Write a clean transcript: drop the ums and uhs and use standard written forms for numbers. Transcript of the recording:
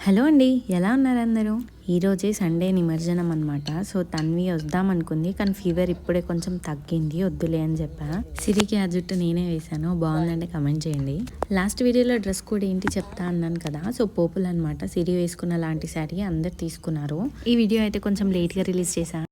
Hello అండి, ఎలా ఉన్నారు అందరూ? ఈరోజే సండే నిమజ్జనం అనమాట. సో తన్వి వద్దాం అనుకుంది, కానీ ఫీవర్ ఇప్పుడే కొంచెం తగ్గింది, వద్దులే అని చెప్పా. సిరికి ఆ జుట్టు నేనే వేశాను, బాగుందంటే కమెంట్ చేయండి. లాస్ట్ వీడియోలో డ్రెస్ కోడ్ ఏంటి చెప్తా అన్నాను కదా, సో పోపులు అనమాట. సిరి వేసుకున్న లాంటి శారీ అందరు తీసుకున్నారు. ఈ వీడియో అయితే కొంచెం లేట్గా రిలీజ్ చేశాను.